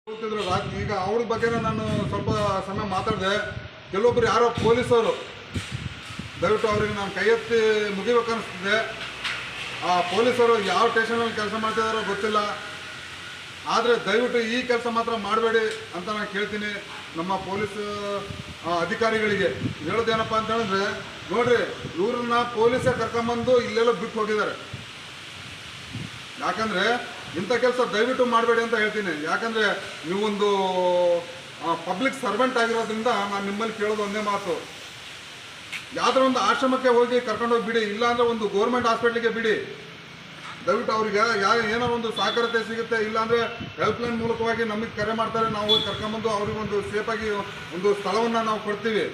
ಹೋಗ್ತಿದ್ರು ಈಗ ಅವ್ರ ಬಗ್ಗೆ ನಾನು ಸ್ವಲ್ಪ ಸಮಯ ಮಾತಾಡಿದೆ. ಕೆಲವೊಬ್ಬರು ಯಾರೋ ಪೊಲೀಸವರು ದಯವಿಟ್ಟು ಅವ್ರಿಗೆ ನಾನು ಕೈ ಎತ್ತಿ ಮುಗಿಬೇಕನ್ನಿಸ್ತಿದೆ. ಆ ಪೊಲೀಸರು ಯಾವ ಸ್ಟೇಷನಲ್ಲಿ ಕೆಲಸ ಮಾಡ್ತಿದ್ದಾರೋ ಗೊತ್ತಿಲ್ಲ, ಆದರೆ ದಯವಿಟ್ಟು ಈ ಕೆಲಸ ಮಾತ್ರ ಮಾಡಬೇಡಿ ಅಂತ ನಾನು ಕೇಳ್ತೀನಿ. ನಮ್ಮ ಪೊಲೀಸ್ ಅಧಿಕಾರಿಗಳಿಗೆ ಹೇಳೋದೇನಪ್ಪ ಅಂತ ಹೇಳಿದ್ರೆ, ನೋಡ್ರಿ ಇವ್ರನ್ನ ಪೊಲೀಸೇ ಕರ್ಕೊಂಬಂದು ಇಲ್ಲೆಲ್ಲ ಬಿಟ್ಟು ಹೋಗಿದ್ದಾರೆ. ಯಾಕಂದರೆ ಇಂಥ ಕೆಲಸ ದಯವಿಟ್ಟು ಮಾಡಬೇಡಿ ಅಂತ ಹೇಳ್ತೀನಿ. ಯಾಕಂದರೆ ನೀವೊಂದು ಪಬ್ಲಿಕ್ ಸರ್ವೆಂಟ್ ಆಗಿರೋದ್ರಿಂದ ನಾನು ನಿಮ್ಮಲ್ಲಿ ಕೇಳೋದು ಒಂದೇ ಮಾತು, ಯಾವುದೋ ಒಂದು ಆಶ್ರಮಕ್ಕೆ ಹೋಗಿ ಕರ್ಕೊಂಡೋಗಿ ಬಿಡಿ, ಇಲ್ಲಾಂದರೆ ಒಂದು ಗೌರ್ಮೆಂಟ್ ಹಾಸ್ಪಿಟ್ಲಿಗೆ ಬಿಡಿ. ದಯವಿಟ್ಟು ಅವ್ರಿಗೆ ಏನೋ ಒಂದು ಸಹಕಾರತೆ ಸಿಗುತ್ತೆ, ಇಲ್ಲಾಂದರೆ ಹೆಲ್ಪ್ಲೈನ್ ಮೂಲಕವಾಗಿ ನಮಗೆ ಕರೆ ಮಾಡ್ತಾರೆ, ನಾವು ಹೋಗಿ ಕರ್ಕೊಂಬಂದು ಅವ್ರಿಗೊಂದು ಸೇಫಾಗಿ ಒಂದು ಸ್ಥಳವನ್ನು ನಾವು ಕೊಡ್ತೀವಿ.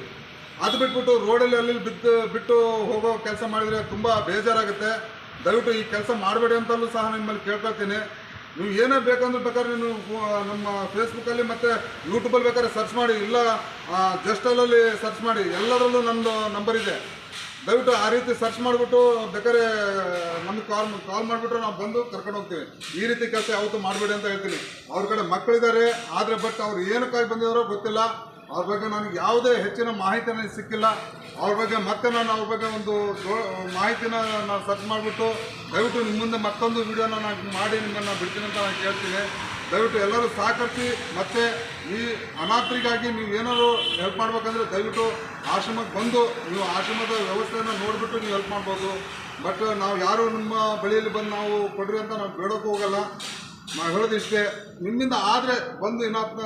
ಅದು ಬಿಟ್ಬಿಟ್ಟು ರೋಡಲ್ಲಿ ಅಲ್ಲಿ ಬಿಟ್ಟು ಹೋಗೋ ಕೆಲಸ ಮಾಡಿದರೆ ತುಂಬ ಬೇಜಾರಾಗುತ್ತೆ. ದಯವಿಟ್ಟು ಈ ಕೆಲಸ ಮಾಡಬೇಡಿ ಅಂತಲೂ ಸಹ ನಿಮ್ಮಲ್ಲಿ ಕೇಳ್ಕೊಳ್ತೀನಿ. ನೀವು ಏನೇ ಬೇಕಂದ್ರೆ ಬೇಕಾದ್ರೆ ನೀವು ನಮ್ಮ ಫೇಸ್ಬುಕ್ಕಲ್ಲಿ ಮತ್ತು ಯೂಟ್ಯೂಬಲ್ಲಿ ಬೇಕಾದ್ರೆ ಸರ್ಚ್ ಮಾಡಿ, ಇಲ್ಲ ಜಸ್ಟಲಲ್ಲಿ ಸರ್ಚ್ ಮಾಡಿ, ಎಲ್ಲದರಲ್ಲೂ ನಮ್ಮದು ನಂಬರ್ ಇದೆ. ದಯವಿಟ್ಟು ಆ ರೀತಿ ಸರ್ಚ್ ಮಾಡಿಬಿಟ್ಟು ಬೇಕಾದ್ರೆ ನಮಗೆ ಕಾಲ್ ಮಾಡಿಬಿಟ್ರೆ ನಾವು ಬಂದು ಕರ್ಕೊಂಡು ಹೋಗ್ತೀವಿ. ಈ ರೀತಿ ಕೆಲಸ ಯಾವತ್ತೂ ಮಾಡಬೇಡಿ ಅಂತ ಹೇಳ್ತೀನಿ. ಅವ್ರ ಕಡೆ ಮಕ್ಕಳಿದ್ದಾರೆ, ಆದರೆ ಬಟ್ ಅವ್ರು ಏನಕ್ಕಾಗಿ ಬಂದಿದ್ದಾರೋ ಗೊತ್ತಿಲ್ಲ. ಅವ್ರ ಬಗ್ಗೆ ನನಗೆ ಯಾವುದೇ ಹೆಚ್ಚಿನ ಮಾಹಿತಿ ನನಗೆ ಸಿಕ್ಕಿಲ್ಲ. ಅವ್ರ ಬಗ್ಗೆ ಮತ್ತೆ ನಾನು ಅವ್ರ ಬಗ್ಗೆ ಒಂದು ಮಾಹಿತಿನ ನಾನು ಸರ್ಚ್ ಮಾಡಿಬಿಟ್ಟು ದಯವಿಟ್ಟು ನಿಮ್ಮ ಮುಂದೆ ಮತ್ತೊಂದು ವಿಡಿಯೋನ ನಾನು ಮಾಡಿ ನಿಮ್ಮನ್ನು ಬಿಡ್ತೀನಿ ಅಂತ ನಾನು ಕೇಳ್ತೀನಿ. ದಯವಿಟ್ಟು ಎಲ್ಲರೂ ಸಹಕರಿಸಿ. ಮತ್ತು ಈ ಅನಾಥರಿಗಾಗಿ ನೀವು ಏನಾದರೂ ಹೆಲ್ಪ್ ಮಾಡ್ಬೇಕಂದ್ರೆ ದಯವಿಟ್ಟು ಆಶ್ರಮಕ್ಕೆ ಬಂದು ನೀವು ಆಶ್ರಮದ ವ್ಯವಸ್ಥೆಯನ್ನು ನೋಡಿಬಿಟ್ಟು ನೀವು ಹೆಲ್ಪ್ ಮಾಡ್ಬೋದು. ಬಟ್ ನಾವು ಯಾರು ನಿಮ್ಮ ಬಳಿಯಲ್ಲಿ ಬಂದು ನಾವು ಕೊಡ್ರಿ ಅಂತ ನಾವು ಬೇಡೋಕ್ಕೂ ಹೋಗಲ್ಲ. ನಾವು ಹೇಳೋದಿಷ್ಟೇ, ನಿಮ್ಮಿಂದ ಆದರೆ ಬಂದು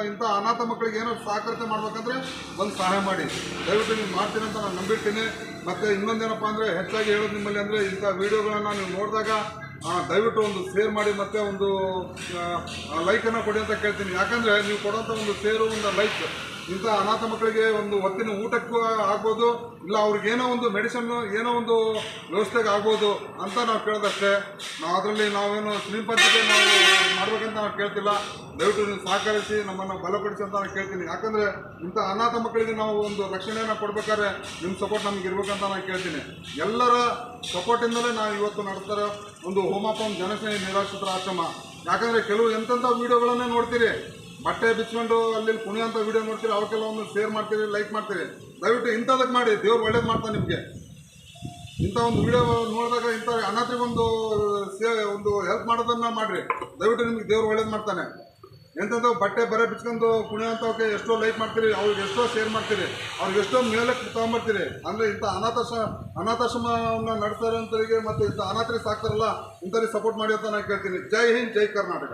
ಇಂಥ ಅನಾಥ ಮಕ್ಕಳಿಗೆ ಏನೋ ಸಹಕಾರತೆ ಮಾಡ್ಬೇಕಂದ್ರೆ ಬಂದು ಸಹಾಯ ಮಾಡಿ. ದಯವಿಟ್ಟು ನೀವು ಮಾಡ್ತೀನಿ ಅಂತ ನಾನು ನಂಬಿರ್ತೀನಿ. ಮತ್ತು ಇನ್ನೊಂದೇನಪ್ಪ ಅಂದರೆ ಹೆಚ್ಚಾಗಿ ಹೇಳೋದು ನಿಮ್ಮಲ್ಲಿ ಅಂದರೆ, ಇಂಥ ವೀಡಿಯೋಗಳನ್ನು ನೀವು ನೋಡಿದಾಗ ದಯವಿಟ್ಟು ಒಂದು ಶೇರ್ ಮಾಡಿ ಮತ್ತು ಒಂದು ಲೈಕನ್ನು ಕೊಡಿ ಅಂತ ಕೇಳ್ತೀನಿ. ಯಾಕಂದರೆ ನೀವು ಕೊಡೋಂಥ ಒಂದು ಶೇರು, ಒಂದು ಲೈಕ್ ಇಂಥ ಅನಾಥ ಮಕ್ಕಳಿಗೆ ಒಂದು ಹೊತ್ತಿನ ಊಟಕ್ಕೂ ಆಗ್ಬೋದು, ಇಲ್ಲ ಅವ್ರಿಗೇನೋ ಒಂದು ಮೆಡಿಸನ್ನು ಏನೋ ಒಂದು ವ್ಯವಸ್ಥೆಗೆ ಆಗ್ಬೋದು ಅಂತ ನಾವು ಕೇಳೋದಷ್ಟೇ. ಅದರಲ್ಲಿ ನಾವೇನು ಶ್ರೀಮಂತಿಕೆ ನಾವು ಮಾಡ್ಬೇಕಂತ ನಾವು ಕೇಳ್ತಿಲ್ಲ. ದಯವಿಟ್ಟು ನೀವು ಸಹಕರಿಸಿ, ನಮ್ಮನ್ನು ಬಲಪಡಿಸಿ ಅಂತ ನಾನು ಕೇಳ್ತೀನಿ. ಯಾಕಂದರೆ ಇಂಥ ಅನಾಥ ಮಕ್ಕಳಿಗೆ ನಾವು ಒಂದು ರಕ್ಷಣೆಯನ್ನು ಕೊಡ್ಬೇಕಾದ್ರೆ ನಿಮ್ಮ ಸಪೋರ್ಟ್ ನಮ್ಗೆ ಇರ್ಬೇಕಂತ ನಾನು ಕೇಳ್ತೀನಿ. ಎಲ್ಲರ ಸಪೋರ್ಟಿಂದಲೇ ನಾವು ಇವತ್ತು ನಡೆಸ್ತಾರೆ ಒಂದು ಹೋಮಾಪಂ ಜನಸೇನೆ ನಿರಾಶ್ರಿತರ ಆಶ್ರಮ. ಯಾಕಂದರೆ ಕೆಲವು ಎಂತೆಂಥ ವೀಡಿಯೋಗಳನ್ನೇ ನೋಡ್ತೀರಿ, ಬಟ್ಟೆ ಬಿಚ್ಕೊಂಡು ಅಲ್ಲಿ ಕುಣಿಯೋಂಥ ವೀಡಿಯೋ ನೋಡ್ತೀರಿ, ಅವಕ್ಕೆಲ್ಲ ಒಂದು ಶೇರ್ ಮಾಡ್ತೀರಿ, ಲೈಕ್ ಮಾಡ್ತೀರಿ. ದಯವಿಟ್ಟು ಇಂಥದಕ್ಕೆ ಮಾಡಿ, ದೇವ್ರು ಒಳ್ಳೇದು ಮಾಡ್ತಾನೆ ನಿಮಗೆ. ಇಂಥ ಒಂದು ವೀಡಿಯೋ ನೋಡಿದಾಗ ಇಂಥ ಅನಾಥರಿಗೊಂದು ಒಂದು ಹೆಲ್ಪ್ ಮಾಡೋದನ್ನು ಮಾಡಿರಿ, ದಯವಿಟ್ಟು ನಿಮಗೆ ದೇವ್ರು ಒಳ್ಳೇದು ಮಾಡ್ತಾನೆ. ಎಂಥದ್ದು ಬಟ್ಟೆ ಬರೆ ಬಿಚ್ಕೊಂಡು ಕುಣಿಯೋಂಥವಕ್ಕೆ ಎಷ್ಟೋ ಲೈಕ್ ಮಾಡ್ತೀರಿ, ಅವ್ರಿಗೆ ಎಷ್ಟೋ ಶೇರ್ ಮಾಡ್ತೀರಿ, ಅವ್ರಿಗೆ ಎಷ್ಟೋ ಮೇಲೆ ತಗೊಂಬರ್ತೀರಿ. ಅಂದರೆ ಇಂಥ ಅನಾಥಾಶ್ರಮವನ್ನು ನಡೆಸೋಂಥವರಿಗೆ ಮತ್ತು ಇಂಥ ಅನಾಥರಿಗೆ ಸಾಕ್ತಾರಲ್ಲ, ಇಂಥವ್ರಿಗೆ ಸಪೋರ್ಟ್ ಮಾಡಿ ಅಂತ ನಾನು ಕೇಳ್ತೀನಿ. ಜೈ ಹಿಂದ್, ಜೈ ಕರ್ನಾಟಕ.